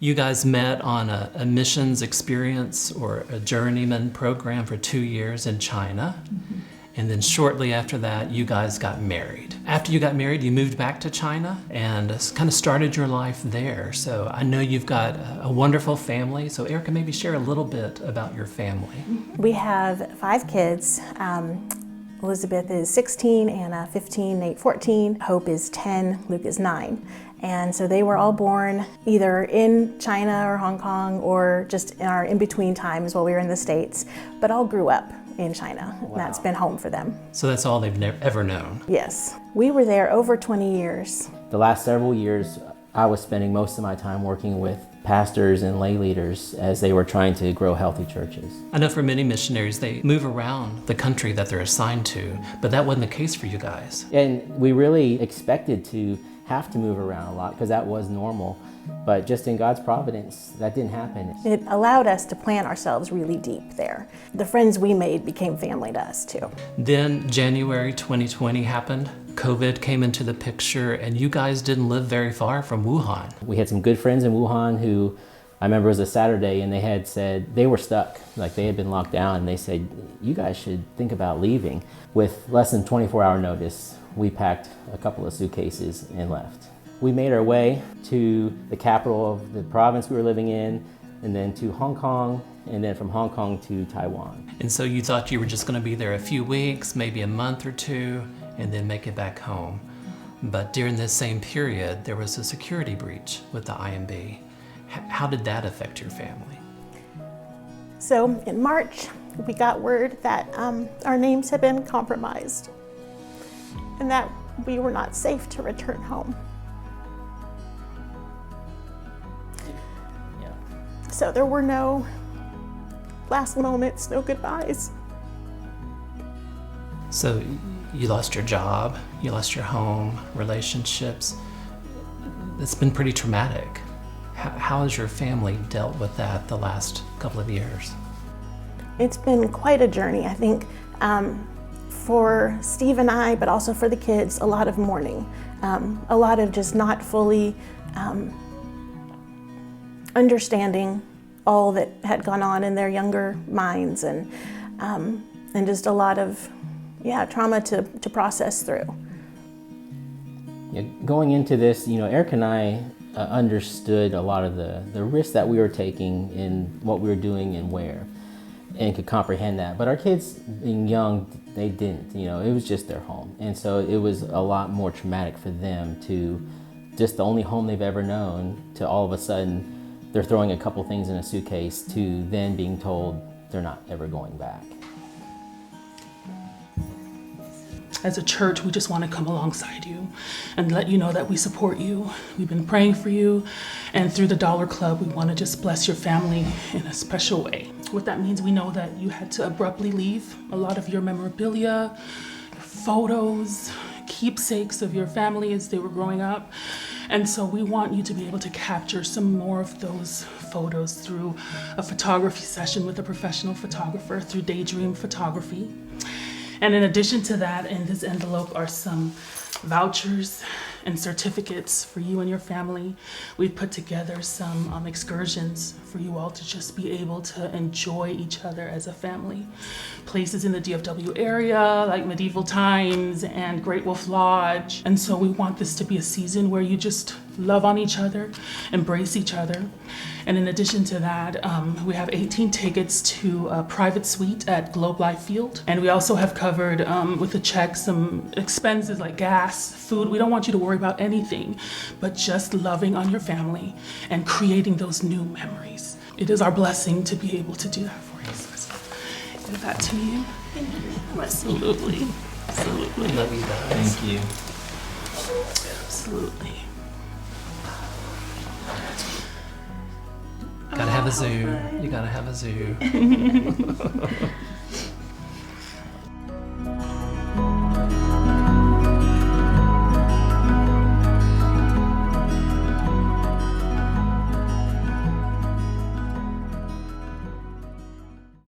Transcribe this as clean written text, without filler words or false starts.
You guys met on a missions experience or a journeyman program for 2 years in China. Mm-hmm. And then shortly after that, you guys got married. After you got married, you moved back to China and kind of started your life there. So I know you've got a wonderful family. So Erica, maybe share a little bit about your family. We have 5 kids. Elizabeth is 16, Anna 15, Nate 14, Hope is 10, Luke is 9. And so they were all born either in China or Hong Kong or just in our in-between times while we were in the States, but all grew up in China. Wow. And that's been home for them. So that's all they've ever known? Yes. We were there over 20 years. The last several years, I was spending most of my time working with pastors and lay leaders as they were trying to grow healthy churches. I know for many missionaries, they move around the country that they're assigned to, but that wasn't the case for you guys. And we really expected to have to move around a lot because that was normal. But just in God's providence, that didn't happen. It allowed us to plant ourselves really deep there. The friends we made became family to us too. Then January 2020 happened. COVID came into the picture and you guys didn't live very far from Wuhan. We had some good friends in Wuhan who, I remember it was a Saturday and they had said they were stuck, like they had been locked down, and they said, you guys should think about leaving. With less than 24-hour notice, we packed a couple of suitcases and left. We made our way to the capital of the province we were living in, and then to Hong Kong, and then from Hong Kong to Taiwan. And so you thought you were just going to be there a few weeks, maybe a month or two, and then make it back home. But during this same period, there was a security breach with the IMB. How did that affect your family? So in March, we got word that our names had been compromised and that we were not safe to return home. So there were no last moments, no goodbyes. So you lost your job, you lost your home, relationships. It's been pretty traumatic. How has your family dealt with that the last couple of years? It's been quite a journey, I think, for Steve and I, but also for the kids, a lot of mourning, a lot of just not fully understanding all that had gone on in their younger minds, and just a lot of trauma to process through. Yeah, going into this, Eric and I understood a lot of the risks that we were taking in what we were doing and where, and could comprehend that. But our kids, being young, they didn't. It was just their home, and so it was a lot more traumatic for them to just the only home they've ever known to all of a sudden they're throwing a couple things in a suitcase to then being told they're not ever going back. As a church, we just want to come alongside you and let you know that we support you. We've been praying for you, and through the Dollar Club, we want to just bless your family in a special way. What that means, we know that you had to abruptly leave a lot of your memorabilia, photos, keepsakes of your family as they were growing up. And so we want you to be able to capture some more of those photos through a photography session with a professional photographer through Daydream Photography. And in addition to that, in this envelope are some vouchers and certificates for you and your family. We've put together some excursions for you all to just be able to enjoy each other as a family. Places in the DFW area like Medieval Times and Great Wolf Lodge. And so we want this to be a season where you just love on each other, embrace each other. And in addition to that, we have 18 tickets to a private suite at Globe Life Field. And we also have covered with a check some expenses like gas, food. We don't want you to worry about anything, but just loving on your family and creating those new memories. It is our blessing to be able to do that for you. So give that to you. Absolutely. Absolutely. Love you guys. Thank you. Absolutely. Gotta have a zoo. You gotta have a zoo.